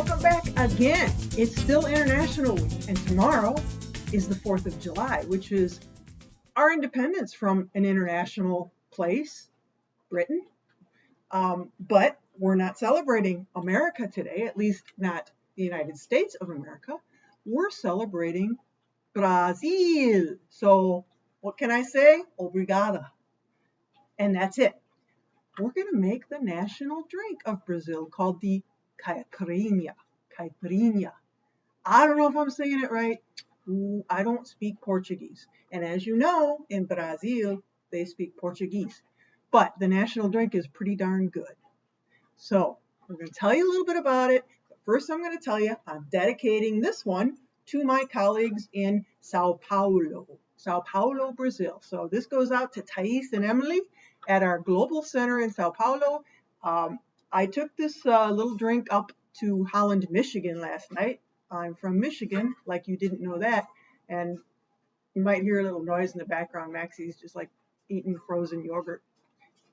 welcome back again. It's still International Week, and tomorrow is the 4th of July, which is our independence from an international place, Britain. But we're not celebrating America today, at least not the United States of America. We're celebrating Brazil. So what can I say? Obrigada. And that's it. We're going to make the national drink of Brazil called the Caipirinha. Caipirinha. I don't know if I'm saying it right. I don't speak Portuguese. And as you know, in Brazil, they speak Portuguese. But the national drink is pretty darn good. So we're going to tell you a little bit about it. But first, I'm going to tell you I'm dedicating this one to my colleagues in Sao Paulo, Brazil. So this goes out to Thais and Emily at our global center in Sao Paulo. I took this little drink up to Holland, Michigan last night. I'm from Michigan, like you didn't know that. And you might hear a little noise in the background. Maxie's just like eating frozen yogurt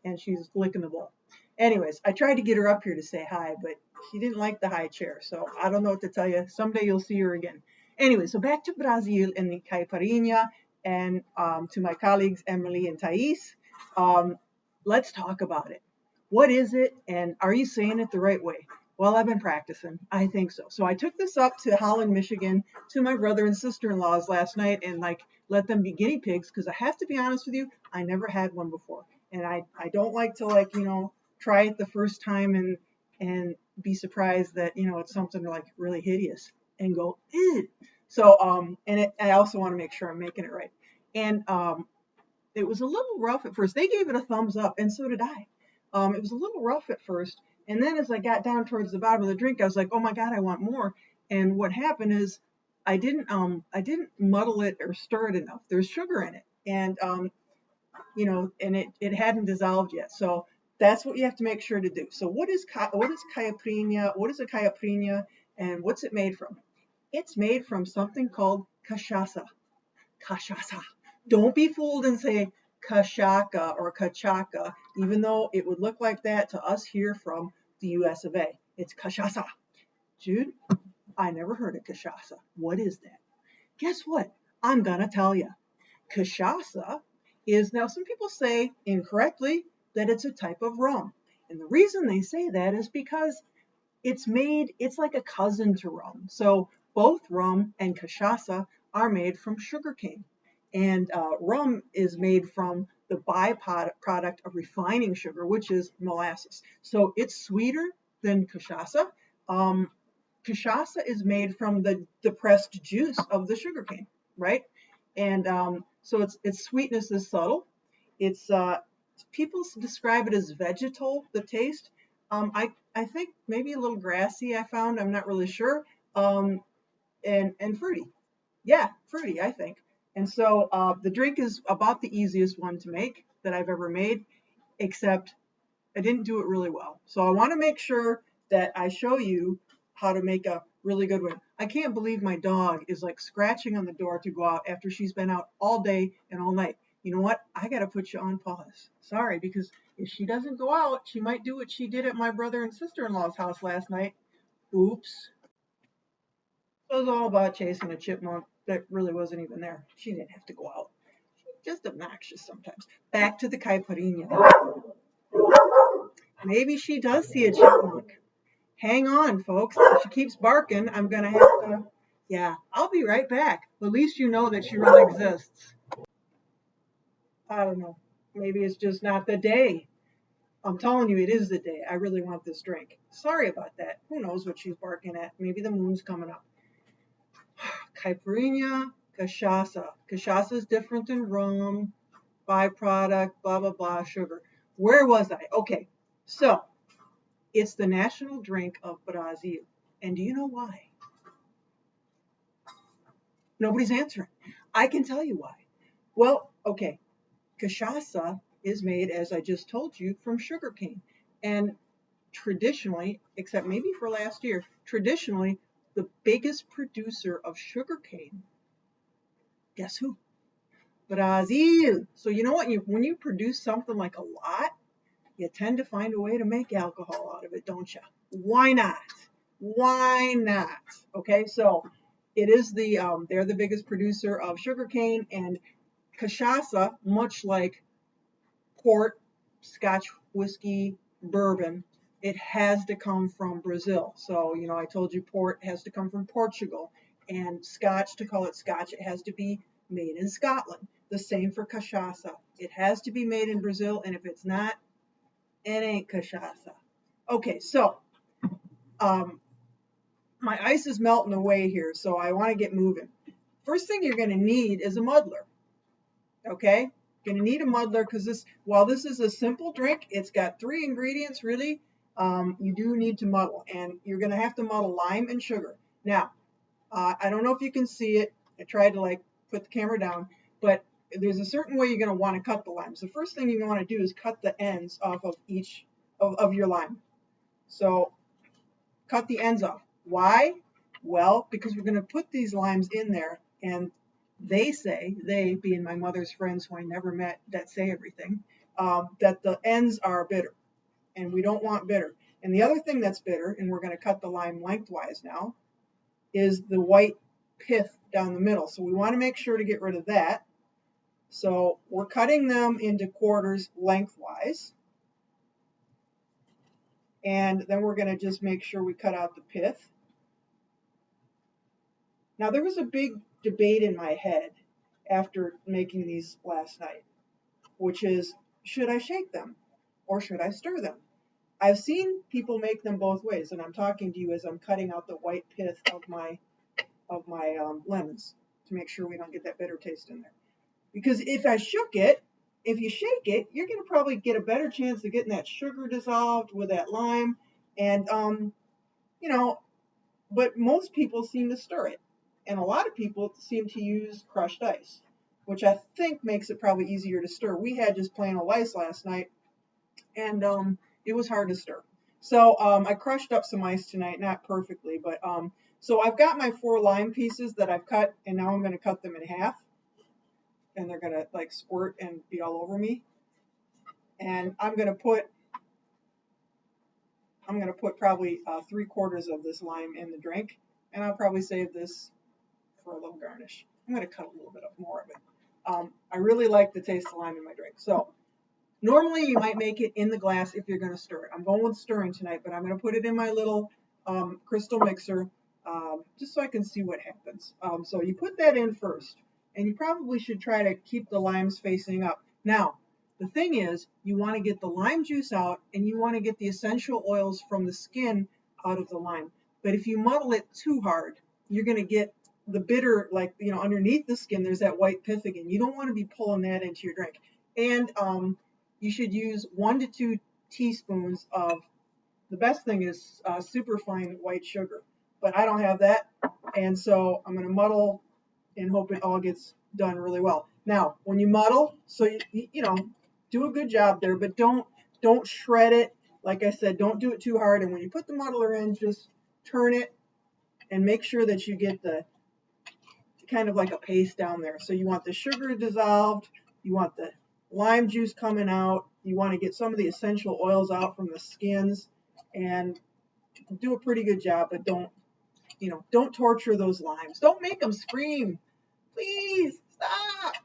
and she's licking the bowl. Anyways, I tried to get her up here to say hi, but she didn't like the high chair. So I don't know what to tell you. Someday you'll see her again. Anyway, so back to Brazil and the Caipirinha and to my colleagues, Emily and Thais. Let's talk about it. What is it, and are you saying it the right way? Well, I've been practicing. I think so. So I took this up to Holland, Michigan, to my brother and sister-in-laws last night and let them be guinea pigs, because I have to be honest with you, I never had one before. And I don't like to try it the first time and be surprised that, it's something really hideous and go, ew. So, I also want to make sure I'm making it right. And it was a little rough at first. They gave it a thumbs up, and so did I. It was a little rough at first, and then as I got down towards the bottom of the drink, I was like, "Oh my God, I want more!" And what happened is, I didn't muddle it or stir it enough. There's sugar in it, and and it hadn't dissolved yet. So that's what you have to make sure to do. So what is caipirinha? What is a caipirinha, and what's it made from? It's made from something called cachaça. Cachaça. Don't be fooled and say Cachaca or Cachaca, even though it would look like that to us here from the US of A. It's cachaça. Jude, I never heard of cachaça. What is that? Guess what? I'm going to tell you. Cachaça is, now some people say incorrectly that it's a type of rum. And the reason they say that is because it's like a cousin to rum. So both rum and cachaça are made from sugarcane. And rum is made from the byproduct of refining sugar, which is molasses. So it's sweeter than cachaça. Cachaça is made from the pressed juice of the sugarcane, right? And so its sweetness is subtle. It's people describe it as vegetal, the taste. I think maybe a little grassy. I found, I'm not really sure. And fruity. Yeah, fruity, I think. And so the drink is about the easiest one to make that I've ever made, except I didn't do it really well. So I want to make sure that I show you how to make a really good one. I can't believe my dog is scratching on the door to go out after she's been out all day and all night. You know what? I got to put you on pause. Sorry, because if she doesn't go out, she might do what she did at my brother and sister-in-law's house last night. Oops. It was all about chasing a chipmunk that really wasn't even there. She didn't have to go out. She's just obnoxious sometimes. Back to the caipirinha. Maybe she does see a chipmunk. Hang on, folks. If she keeps barking, I'm going to have to... Yeah, I'll be right back. At least you know that she really exists. I don't know. Maybe it's just not the day. I'm telling you, it is the day. I really want this drink. Sorry about that. Who knows what she's barking at? Maybe the moon's coming up. Caipirinha, cachaça. Cachaça is different than rum, byproduct, blah, blah, blah, sugar. Where was I? Okay, so it's the national drink of Brazil. And do you know why? Nobody's answering. I can tell you why. Well, okay, cachaça is made, as I just told you, from sugarcane. And traditionally, except maybe for last year, traditionally, the biggest producer of sugarcane, guess who? Brazil. So you know what? When you produce something like a lot, you tend to find a way to make alcohol out of it, don't you? Why not? Why not? Okay, so it is they're the biggest producer of sugarcane, and cachaça, much like port, Scotch whiskey, bourbon, it has to come from Brazil. So, I told you port has to come from Portugal, and Scotch, to call it Scotch, it has to be made in Scotland. The same for cachaça. It has to be made in Brazil, and if it's not, it ain't cachaça. Okay, so um, my ice is melting away here, so I want to get moving. First thing you're going to need is a muddler. Okay, going to need a muddler because while this is a simple drink, it's got 3 ingredients really. You do need to muddle, and you're going to have to muddle lime and sugar. Now, I don't know if you can see it. I tried to put the camera down, but there's a certain way you're going to want to cut the limes. The first thing you want to do is cut the ends off of each of your lime. So cut the ends off. Why? Well, because we're going to put these limes in there, and they being my mother's friends who I never met that say everything, that the ends are bitter, and we don't want bitter. And the other thing that's bitter, and we're going to cut the lime lengthwise now, is the white pith down the middle. So we want to make sure to get rid of that. So we're cutting them into quarters lengthwise. And then we're going to just make sure we cut out the pith. Now, there was a big debate in my head after making these last night, which is, should I shake them or should I stir them? I've seen people make them both ways, and I'm talking to you as I'm cutting out the white pith of my lemons to make sure we don't get that bitter taste in there. Because if you shake it, you're going to probably get a better chance of getting that sugar dissolved with that lime, and but most people seem to stir it. And a lot of people seem to use crushed ice, which I think makes it probably easier to stir. We had just plain old ice last night, and it was hard to stir. So I crushed up some ice tonight, not perfectly, but so I've got my 4 lime pieces that I've cut, and now I'm going to cut them in half, and they're going to squirt and be all over me. And I'm going to put probably 3/4 of this lime in the drink, and I'll probably save this for a little garnish. I'm going to cut a little bit more of it. I really like the taste of lime in my drink. So normally you might make it in the glass if you're going to stir it. I'm going with stirring tonight, but I'm going to put it in my little crystal mixer just so I can see what happens. So you put that in first, and you probably should try to keep the limes facing up. Now, the thing is, you want to get the lime juice out, and you want to get the essential oils from the skin out of the lime. But if you muddle it too hard, you're going to get the bitter, underneath the skin, there's that white pith again. You don't want to be pulling that into your drink. And you should use 1 to 2 teaspoons of, the best thing is super fine white sugar. But I don't have that, and so I'm going to muddle and hope it all gets done really well. Now, when you muddle, so you do a good job there, but don't shred it. Like I said, don't do it too hard. And when you put the muddler in, just turn it and make sure that you get the kind of like a paste down there. So you want the sugar dissolved, you want the lime juice coming out, you want to get some of the essential oils out from the skins, and do a pretty good job, but don't torture those limes. Don't make them scream. Please stop.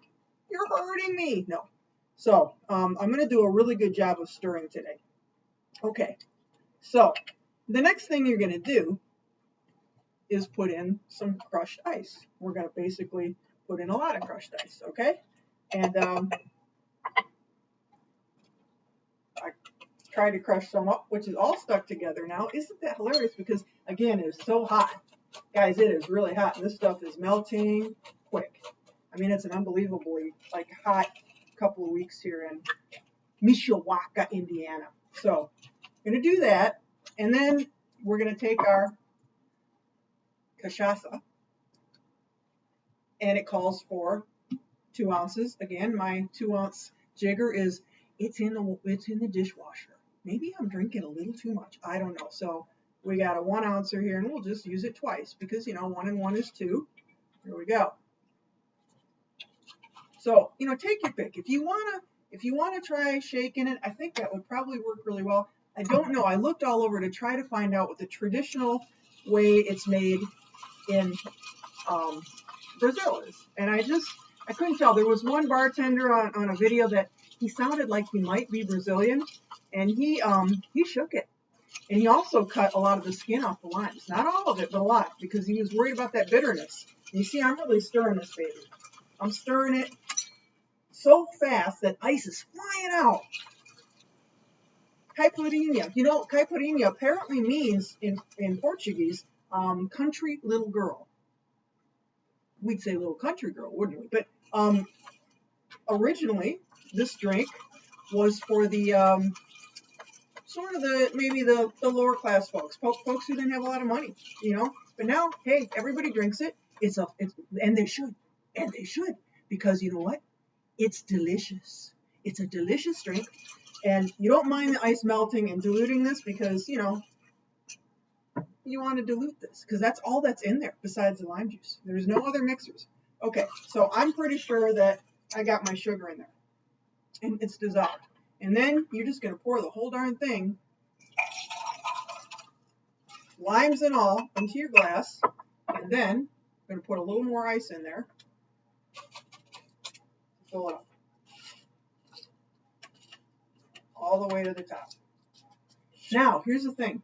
You're hurting me. No. So I'm going to do a really good job of stirring today. Okay. So the next thing you're going to do is put in some crushed ice. We're going to basically put in a lot of crushed ice. Okay. And I tried to crush some up, which is all stuck together now. Isn't that hilarious? Because again, it's so hot. Guys, it is really hot. And this stuff is melting quick. I mean, it's an unbelievably hot couple of weeks here in Mishawaka, Indiana. So I'm going to do that. And then we're going to take our cachaça. And it calls for 2 ounces. Again, my 2-ounce jigger it's in the dishwasher. Maybe I'm drinking a little too much. I don't know. So we got a 1 ouncer here, and we'll just use it twice because 1 and 1 is 2. Here we go. So take your pick. If you wanna try shaking it, I think that would probably work really well. I don't know. I looked all over to try to find out what the traditional way it's made in Brazil is. And I couldn't tell. There was one bartender on a video that he sounded like he might be Brazilian, and he shook it. And he also cut a lot of the skin off the limes. Not all of it, but a lot, because he was worried about that bitterness. And you see, I'm really stirring this baby. I'm stirring it so fast that ice is flying out. Caipirinha. You know, caipirinha apparently means, in Portuguese, country little girl. We'd say little country girl, wouldn't we? But originally, this drink was for the sort of the lower class folks who didn't have a lot of money, you know. But now, hey, everybody drinks it. And they should, because you know what? It's delicious. It's a delicious drink, and you don't mind the ice melting and diluting this because you know you want to dilute this because that's all that's in there besides the lime juice. There's no other mixers. Okay, so I'm pretty sure that I got my sugar in there, and it's dissolved. And then you're just going to pour the whole darn thing, limes and all, into your glass. And then I'm going to put a little more ice in there. Fill it up. All the way to the top. Now, here's the thing.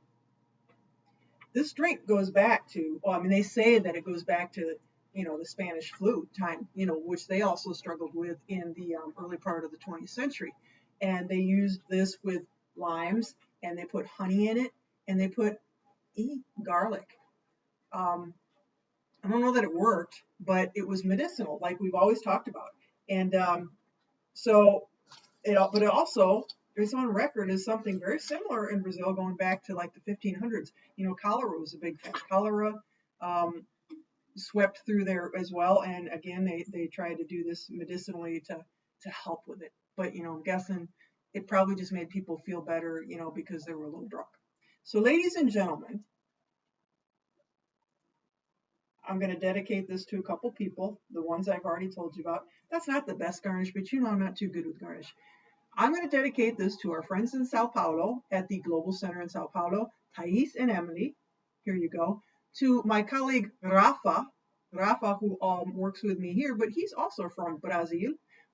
This drink goes back to, well, I mean, they say that it goes back to, you know, the Spanish flu time, you know, which they also struggled with in the early part of the 20th century. And they used this with limes, and they put honey in it, and they put garlic. I don't know that it worked, but it was medicinal, like we've always talked about. And but it also, it's on record as something very similar in Brazil, going back to like the 1500s. You know, cholera was a big thing. Cholera swept through there as well, and again, they tried to do this medicinally to help with it. But, you know, I'm guessing it probably just made people feel better, you know, because they were a little drunk. So, ladies and gentlemen, I'm going to dedicate this to a couple people, the ones I've already told you about. That's not the best garnish, but you know I'm not too good with garnish. I'm going to dedicate this to our friends in Sao Paulo at the Global Center in Sao Paulo, Thais and Emily. Here you go. To my colleague Rafa, who works with me here, but he's also from Brazil.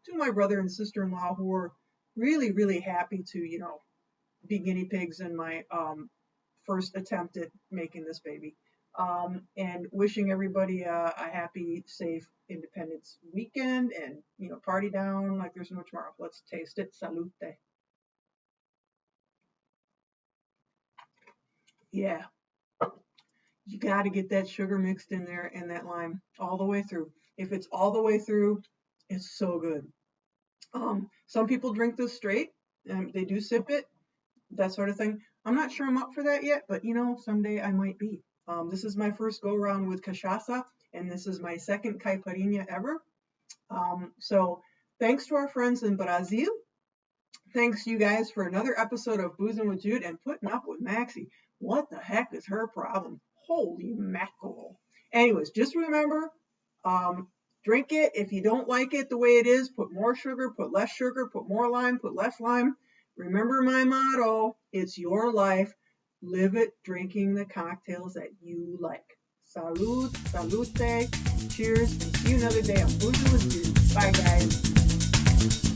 To my brother and sister-in-law, who were really, really happy to, you know, be guinea pigs in my first attempt at making this baby. And wishing everybody a happy, safe Independence weekend, and, you know, party down like there's no tomorrow. Let's taste it. Salute. Yeah. You got to get that sugar mixed in there and that lime all the way through. If it's all the way through, it's so good. Some people drink this straight, and they do sip it, that sort of thing. I'm not sure I'm up for that yet, but, you know, someday I might be. This is my first go around with cachaça, and this is my second caipirinha ever. So thanks to our friends in Brazil. Thanks you guys for another episode of Boozing with Jude and putting up with Maxie. What the heck is her problem? Holy mackerel. Anyways, just remember, drink it. If you don't like it the way it is, put more sugar, put less sugar, put more lime, put less lime. Remember my motto, it's your life. Live it drinking the cocktails that you like. Salud, salute, cheers, and see you another day on Boozing with Jude. Bye, guys.